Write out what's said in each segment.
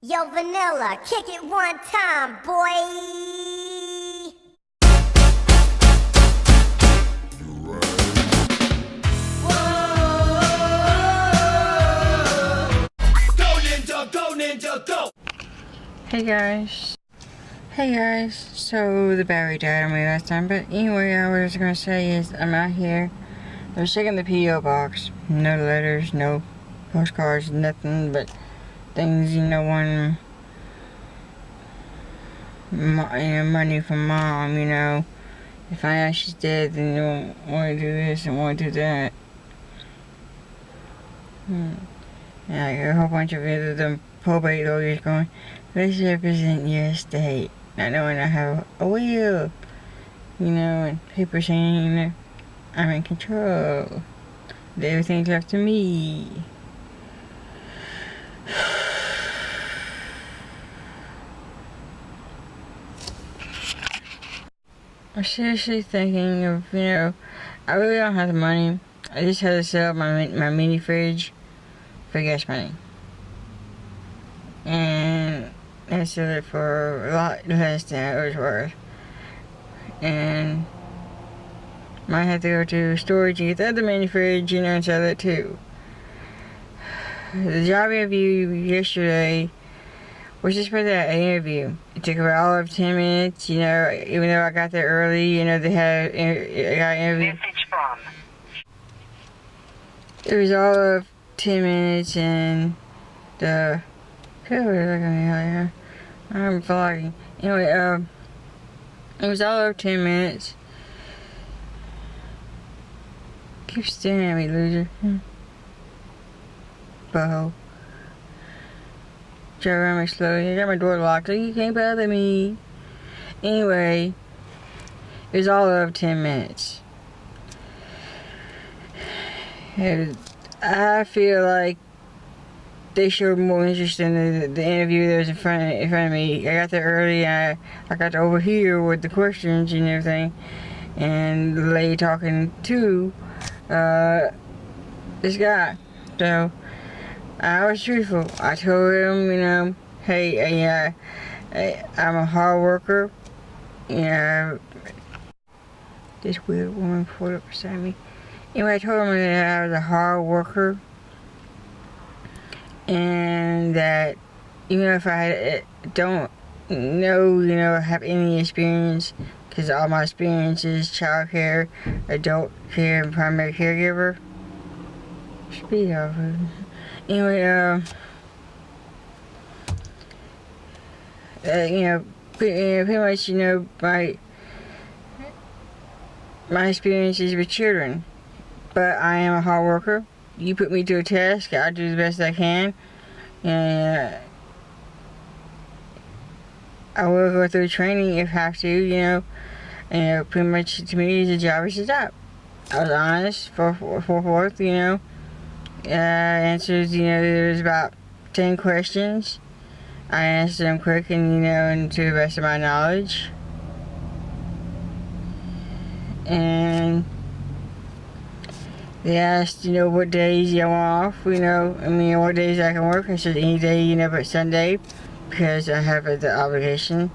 Yo, Vanilla, kick it one time, boy. Hey guys, so the battery died on me last time, but anyway, what I was gonna say is I'm out here, I was checking the P.O. box, no letters, no postcards, nothing but things, when money from mom, if I know she's dead, then you don't want to do this and want to do that. Yeah, a whole bunch of the probate lawyers going, let's represent your estate. Not knowing I have a will, and people saying, I'm in control. That everything's left to me. I'm seriously thinking of, I really don't have the money. I just had to sell my mini fridge for gas money. And I sold it for a lot less than it was worth. And might have to go to storage and get the other mini fridge, and sell it too. The job interview yesterday was just for that interview. It took about all of 10 minutes, even though I got there early, they had I got interviewed. Message from. It was all of 10 minutes, and I'm vlogging. Anyway, it was all over 10 minutes. Keep staring at me, loser. Boho. Drive around me slowly. I got my door locked, so you can't bother me. Anyway, it was all over 10 minutes. I feel like they showed more interest in the interview that was in front of me. I got there early, and I got to overhear with the questions and everything, and the lady talking to this guy. So I was truthful. I told him, hey, I'm a hard worker. This weird woman pulled up beside me. Anyway, I told him that I was a hard worker. And that even if I don't have any experience, because all my experience is child care, adult care, and primary caregiver. Speed off. Anyway, pretty much, my experiences with children. But I am a hard worker. You put me to a task, I'll do the best I can. And I will go through training if I have to, And pretty much to me, the job is a job. I was honest, forth, answers, there was about 10 questions. I answered them quick and to the best of my knowledge. And they asked, what days I want off, what days I can work. I said any day, but Sunday, because I have the obligation.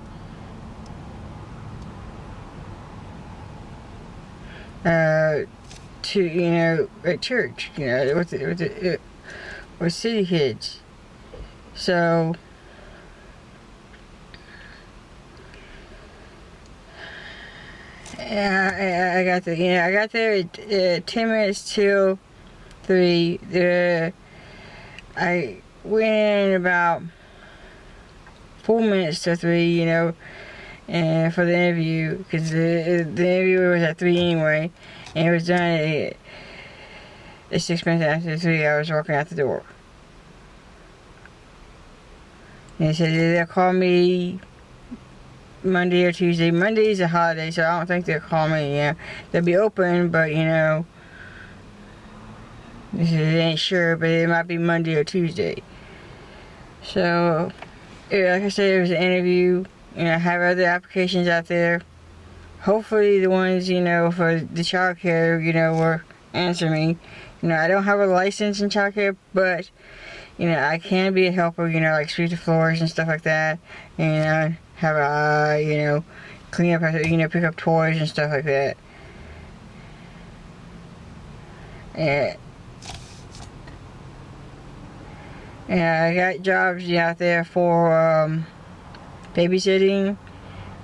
To, at church, with city kids. So, I got there. I got there at 10 minutes till 3. I went in about 4 minutes to 3. And for the interview, because the interview was at 3 anyway, and it was done at 6 minutes after 3. I was walking out the door. And they said they'll call me Monday or Tuesday. Monday's a holiday, so I don't think they'll call me. They'll be open, but they ain't sure, but it might be Monday or Tuesday. So, like I said, it was an interview. I have other applications out there. Hopefully the ones, for the child care, will answer me. I don't have a license in child care, but, you know, I can be a helper, you know, like sweep the floors and stuff like that, and have a, you know, clean up, you know, pick up toys and stuff like that. And I got jobs out there for babysitting,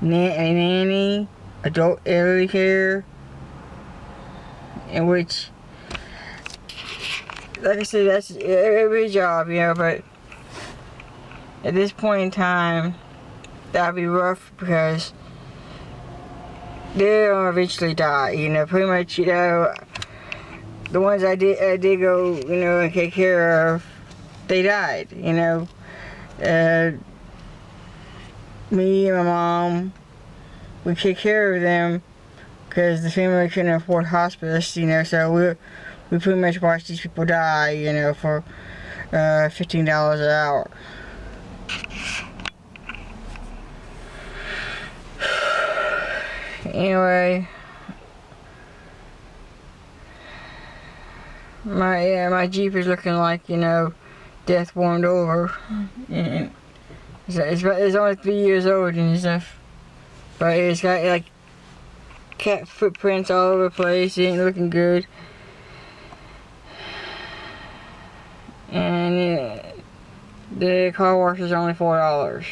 nanny, adult elderly care, in which, like I said, that's every job, you know, but at this point in time, that'll be rough because they'll eventually die, you know, pretty much, you know, the ones I did go, you know, and take care of, they died, you know. Me and my mom, we take care of them because the family couldn't afford hospice, you know, so we pretty much watch these people die, you know, for $15 an hour. Anyway, my Jeep is looking like, you know, death warmed over. And it's only 3 years old and stuff, but it's got like cat footprints all over the place. It ain't looking good. And the car wash is only $4.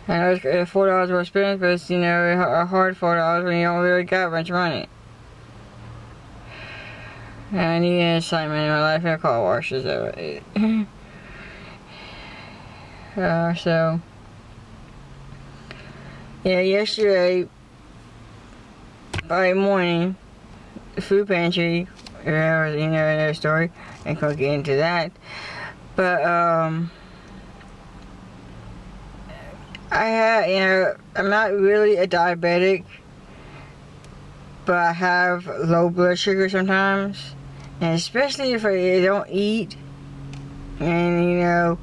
I know it's $4 more expensive, but it's, you know, a hard $4 when you don't really got much money. I need an assignment in my life and car washes. So yeah, yesterday by morning, the food pantry, you know, another story. I ain't gonna get into that, but I have, you know, I'm not really a diabetic, but I have low blood sugar sometimes, and especially if I don't eat, and you know,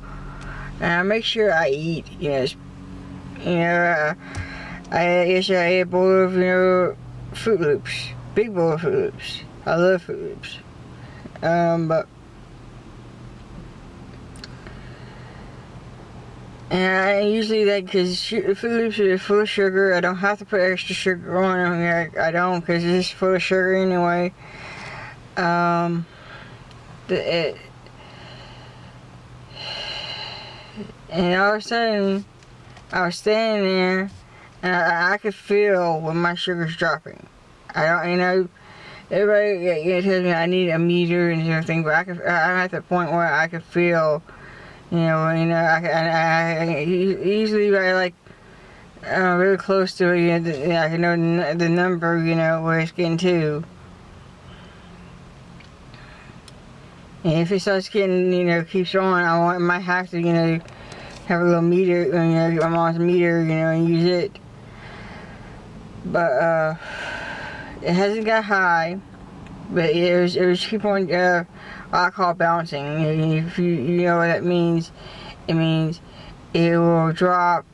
and I make sure I eat, yesterday I ate a bowl of, you know, Fruit Loops, big bowl of Fruit Loops. I love Fruit Loops, but and I usually like, because Fruit Loops are full of sugar. I don't have to put extra sugar on them. I don't, because it's just full of sugar anyway. And all of a sudden, I was standing there, and I could feel when my sugar's dropping. I don't, you know, everybody, you know, tells me I need a meter and everything, but I'm at the point where I could feel, I usually by like really close to it, I can know the number, you know, where it's getting to. And if it starts getting, you know, keeps on, I might have to, you know, have a little meter, you know, get my mom's meter, you know, and use it. But it hasn't got high, but it was keep on, I call bouncing. If you know what that means, it means it will drop.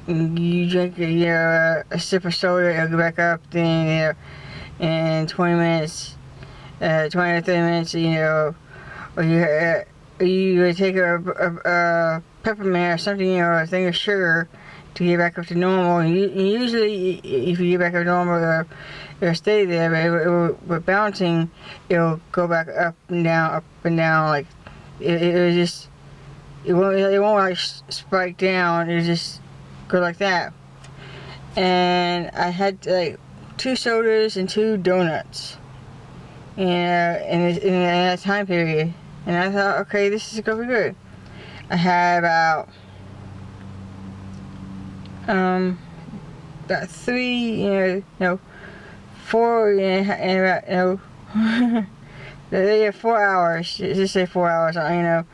You drink, you know, a sip of soda, it'll go back up. Then, you know, in 20 minutes, 20 to 30 minutes, you know, or you take a peppermint or something, you know, a thing of sugar to get back up to normal. And usually, if you get back up to normal, it'll stay there, but with bouncing, it'll go back up and down, like, it won't like spike down, it'll just go like that. And I had like 2 sodas and 2 donuts, in that time period, and I thought, okay, this is gonna be good. I had about 3, 4 and about, they have 4 hours. Just say 4 hours, you know,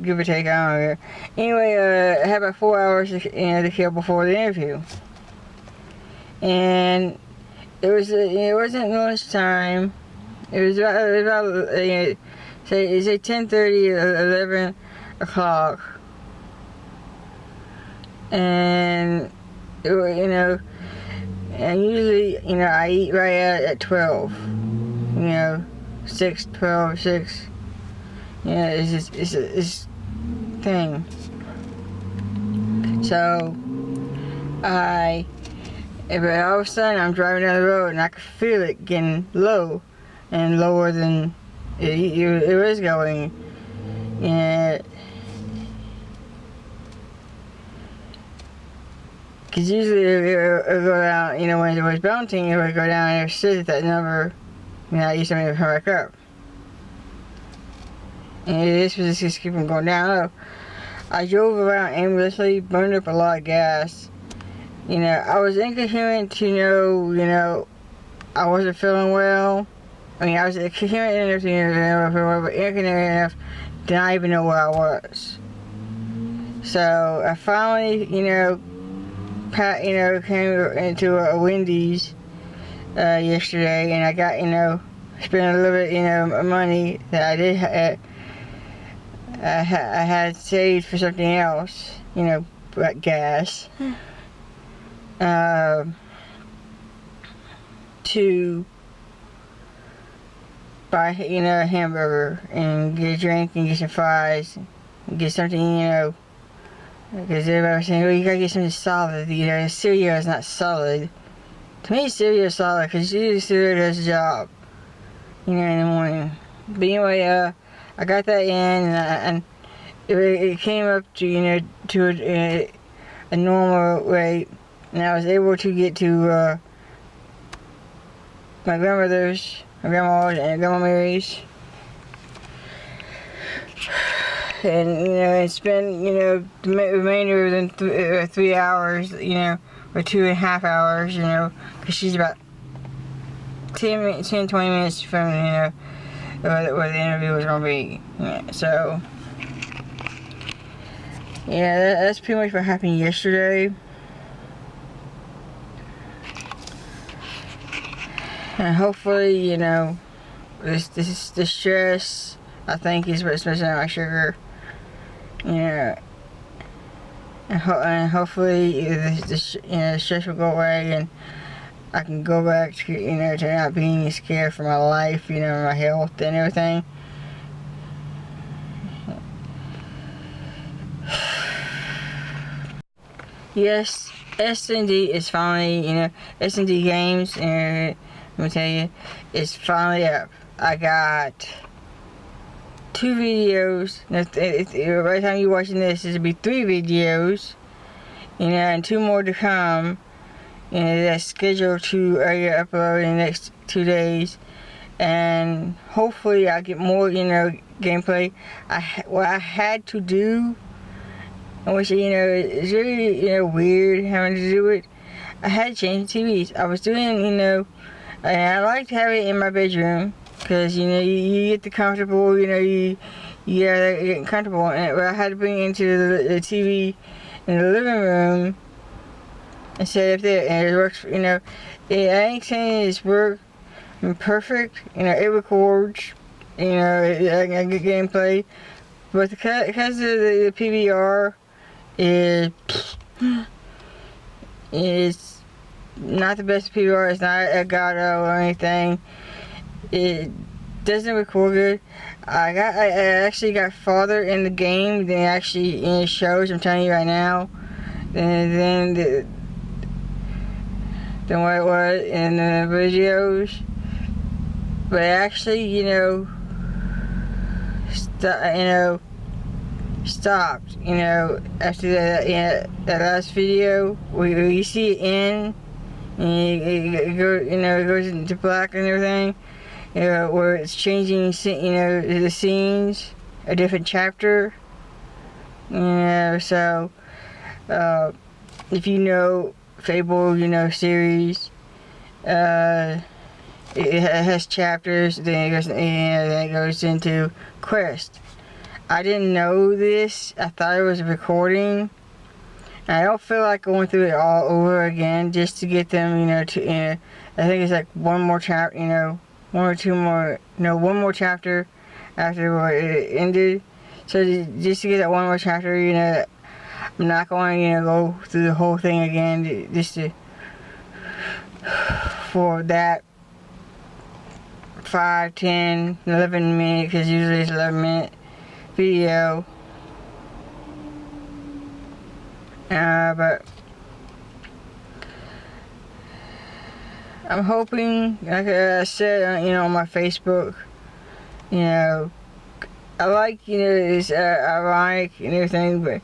give or take. I don't know. Anyway, I had about 4 hours to kill before the interview, and it wasn't lunchtime. It was about say 10:30, 11 o'clock, and it, you know. And usually, you know, I eat right at 12, you know, 6, 12, 6. Yeah, it's just, it's a thing. So, but all of a sudden I'm driving down the road and I could feel it getting low and lower than it was going. And because usually it would go down, you know, when it was bouncing, it would go down and it would sit at that number, you know, each time it would come back up. And this was just keeping going down. I drove around aimlessly, burned up a lot of gas. You know, I was incoherent to know, I wasn't feeling well. I mean, I was coherent and everything, but incoherent enough to not even know where I was. So I finally, came into a Wendy's yesterday, and I got, spent a little bit, of money that I did I had saved for something else, like gas. To buy, a hamburger and get a drink and get some fries and get something, because everybody was saying, well, you gotta get something solid, cereal is not solid. To me, cereal is solid, because usually cereal does the job, in the morning. But anyway, I got that in, and it came up to, to a normal rate, and I was able to get to, my grandmother's, my grandma's, and Grandma Mary's. And, and spend, the remainder of the 3 hours, or 2.5 hours, because she's about 10, 20 minutes from, where the interview was going to be. Yeah, so, yeah, that's pretty much what happened yesterday. And hopefully, this stress, I think, is what's messing up my sugar. And hopefully the stress will go away and I can go back to, to not being scared for my life, my health and everything. Yes, SND is finally, SND games, and let me tell you, it's finally up. I got 2 videos. By the time you're watching this, it'll be 3 videos, and 2 more to come. That's scheduled to upload in the next 2 days, and hopefully I'll get more, gameplay. What I had to do, which it's really, weird having to do it. I had to change the TVs. I was doing, and I like to have it in my bedroom. Because, you get the comfortable, you gotta get comfortable. And I had to bring it into the TV in the living room and set it up there. And it works, I ain't saying it's perfect. It records, I get gameplay. But because of the PVR is not the best PVR. It's not a Elgato or anything. It doesn't record good. I actually got farther in the game than actually in the shows. I'm telling you right now. Than what it was in the videos. But actually, stopped. After that last video where you see it in, and it goes into black and everything. Where it's changing, the scenes, a different chapter. So, if Fable, series, it has chapters, then it goes into quest. I didn't know this. I thought it was a recording. And I don't feel like going through it all over again just to get them, I think it's like one more chapter, one or two more, one more chapter after what it ended. So just to get that one more chapter, I'm not going to, go through the whole thing again, just to, for 5, 10, 11 minutes, because usually it's 11-minute video. But I'm hoping, like I said, on my Facebook, I like, it's ironic and everything, but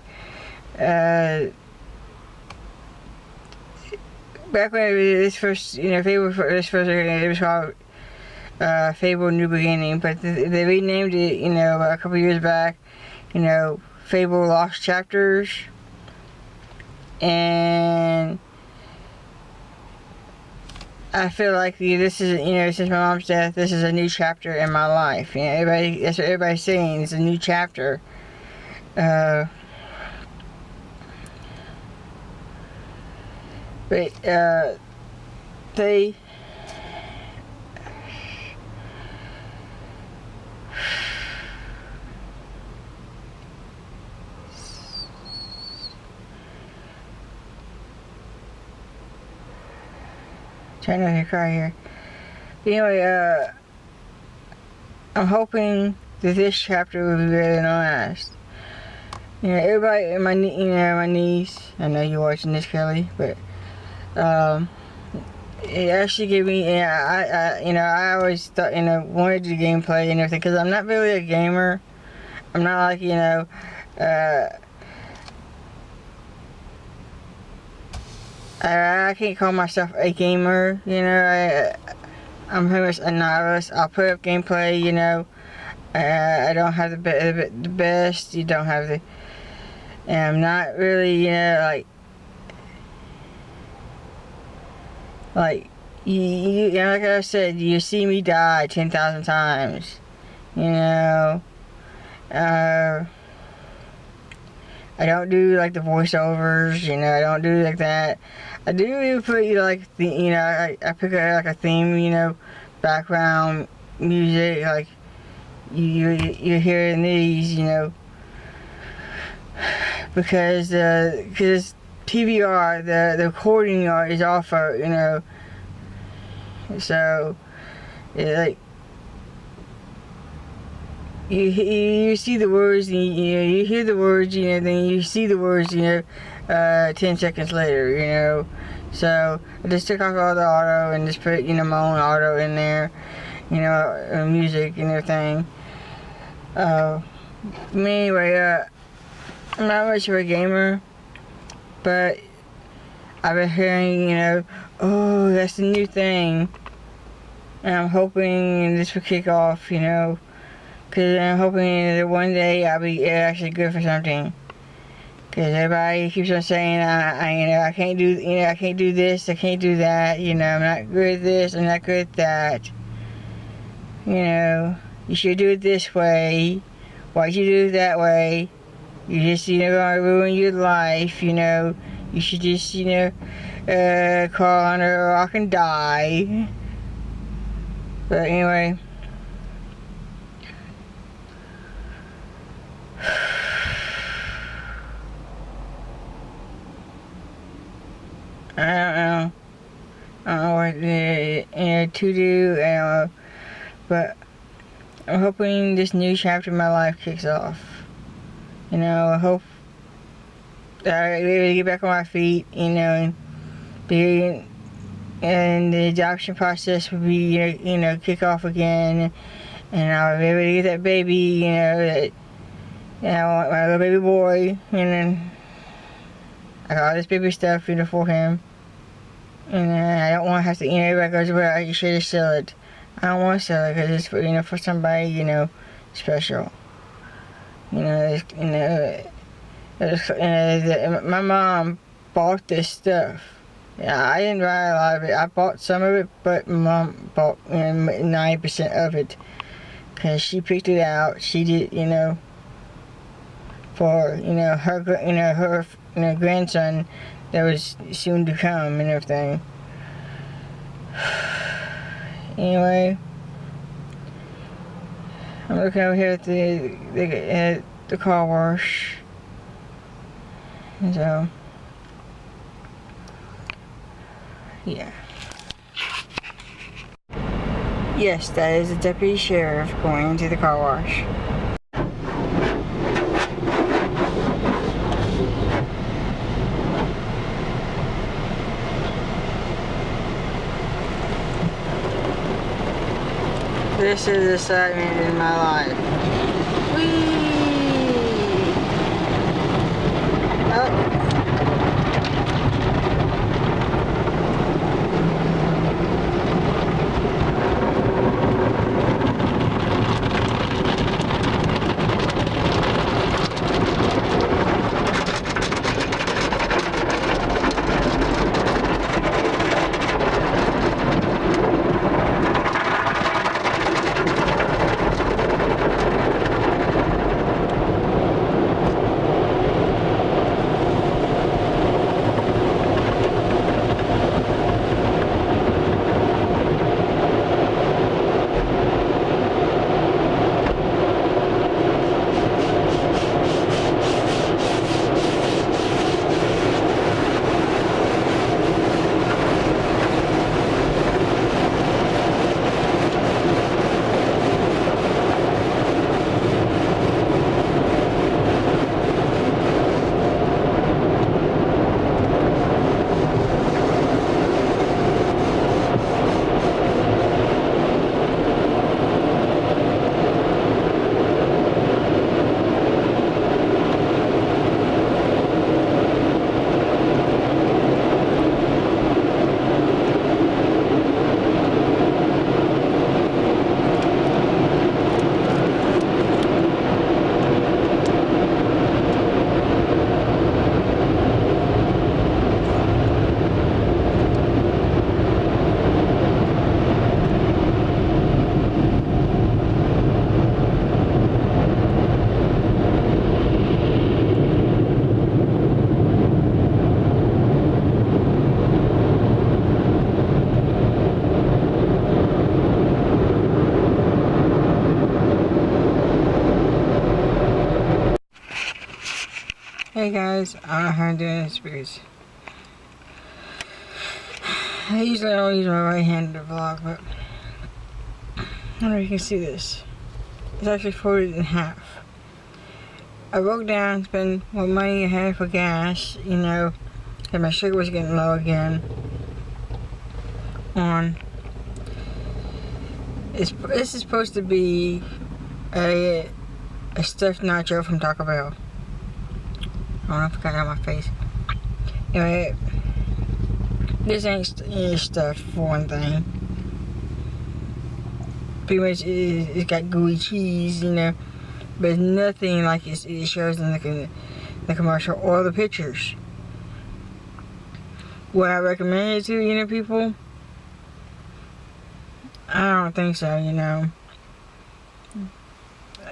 back when this first, Fable this first, it was called Fable New Beginning, but they renamed it, a couple years back, Fable Lost Chapters, and I feel like this is, since my mom's death, this is a new chapter in my life. That's what everybody's saying. It's a new chapter. But they trying not to cry here. But anyway, I'm hoping that this chapter will be better than the last. Everybody, my niece, I know you're watching this, Kelly, but it actually gave me, I always thought, wanted to do gameplay and everything, because I'm not really a gamer. I'm not like, I can't call myself a gamer, I'm pretty much a novice. I'll put up gameplay, I don't have the best, you don't have the, and I'm not really, like I said, you see me die 10,000 times, I don't do like the voiceovers, I don't do like that. I do put like the, I pick like a theme, background music, like you're hearing these, because TVR, the recording is off, so like you see the words, and you hear the words, then you see the words, 10 seconds later, so I just took off all the auto and just put, my own auto in there, music and everything. Anyway, I'm not much of a gamer, but I've been hearing, oh, that's the new thing, and I'm hoping this will kick off, because I'm hoping that one day I'll be actually good for something. Because everybody keeps on saying, I can't do, I can't do this, I can't do that, I'm not good at this, I'm not good at that. You should do it this way. Why'd you do it that way? You just, gonna ruin your life, You should just, crawl under a rock and die. But anyway. I don't know what to do, but I'm hoping this new chapter of my life kicks off. I hope that I'll be able to get back on my feet, and the adoption process will be, kick off again, and I'll be able to get that baby, that I want my little baby boy, and I got all this baby stuff, for him. And I don't want to have to, everybody goes, well, you should just sell it. I don't want to sell it because it's for, for somebody, special. My mom bought this stuff. Yeah, I didn't buy a lot of it. I bought some of it, but my mom bought 90% of it. Because she picked it out. She did, for, her, grandson that was soon to come and everything. Anyway, I'm looking over here at the car wash. And so, yeah. Yes, that is a deputy sheriff going into the car wash. This is excitement in my life. Whee! Oh. Hey guys, I don't know how I'm doing this because I usually don't use my right hand to vlog, but I don't know if you can see this. It's actually folded in half. I broke down, spent what money I had for gas, you know, and my sugar was getting low again. This is supposed to be a stuffed nacho from Taco Bell. I don't know if I got it on my face. Anyway, this ain't stuffed for one thing. Pretty much it's got gooey cheese, you know, but it's nothing like it shows in the commercial or the pictures. Would I recommend it to, you know, people? I don't think so, you know.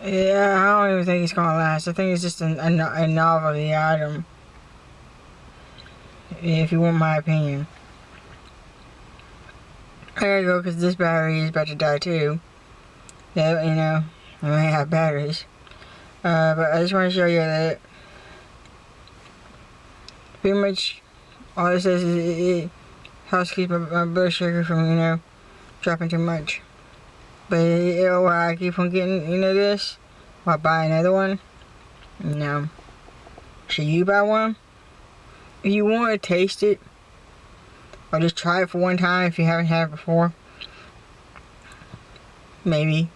Yeah, I don't even think it's gonna last. I think it's just a novelty item. If you want my opinion. I gotta go because this battery is about to die too. Yeah, you know, I may have batteries. But I just want to show you that pretty much all it says is it helps keep my blood sugar from, you know, dropping too much. But will I keep on getting, you know, this? Will I buy another one? No. Should you buy one? If you want to taste it, or just try it for one time if you haven't had it before, maybe.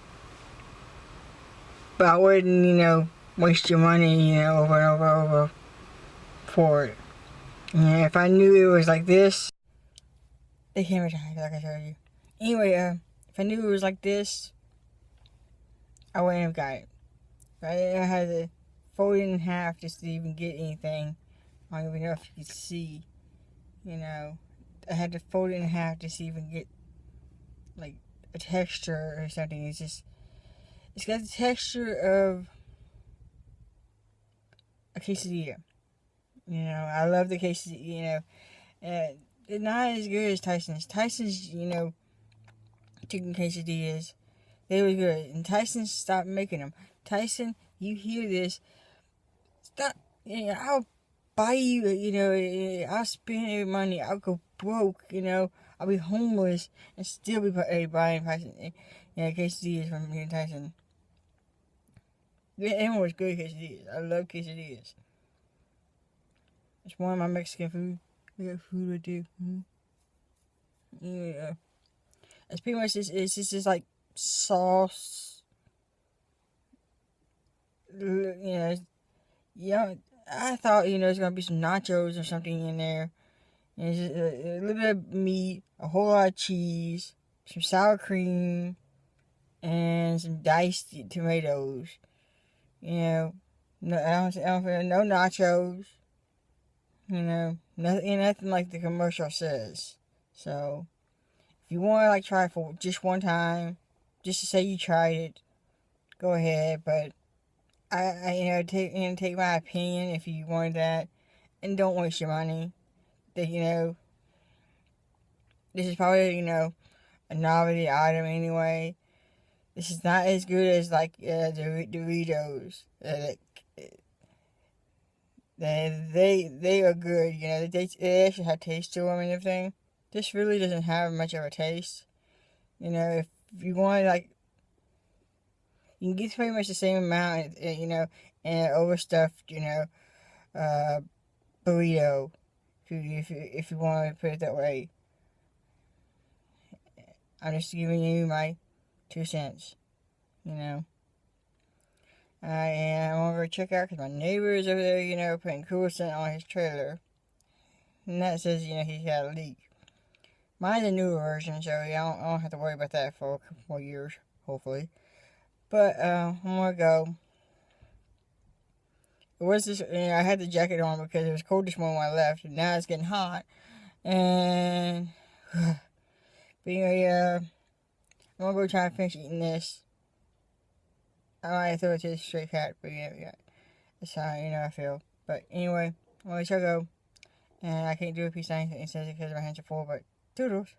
But I wouldn't, you know, waste your money, you know, over and over for it. Yeah, if I knew it was like this, the camera died, like I showed you. Anyway, if I knew it was like this, I wouldn't have got it. I had to fold it in half just to even get anything. I don't even know if you can see, you know. I had to fold it in half just to even get, like, a texture or something. It's just, it's got the texture of a quesadilla. You know, I love the quesadilla, you know. It's not as good as Tyson's. Tyson's, you know, chicken quesadillas, they were good. And Tyson stopped making them. Tyson, you hear this, stop. You know, I'll buy you, you know, I'll spend your money. I'll go broke, you know. I'll be homeless and still be buying quesadillas from me and Tyson. Everyone was good quesadillas. I love quesadillas. It's one of my Mexican food. We got food right there. Yeah. It's pretty much it's just like sauce. Yeah, I thought, there's gonna be some nachos or something in there. And it's just a little bit of meat, a whole lot of cheese, some sour cream, and some diced tomatoes. No nachos. Nothing like the commercial says. So, if you want to try it for just one time, just to say you tried it, go ahead. But take my opinion if you want that, and don't waste your money. This is probably a novelty item anyway. This is not as good as the Doritos. They are good. They actually have taste to them and everything. This really doesn't have much of a taste. If you want you can get pretty much the same amount, and overstuffed, burrito, if you want to put it that way. I'm just giving you my 2 cents, And I'm gonna go check out because my neighbor is over there, putting coolant on his trailer, and that says, he's got a leak. Mine's a newer version, so I don't have to worry about that for a couple more years, hopefully. But I'm gonna go. It was this. I had the jacket on because it was cold this morning when I left, and now it's getting hot. And but I'm gonna go try and finish eating this. I might throw it to the stray cat, but that's how I feel. But anyway, I'm gonna let y'all go, and I can't do a peace sign instead because my hands are full. But toodles.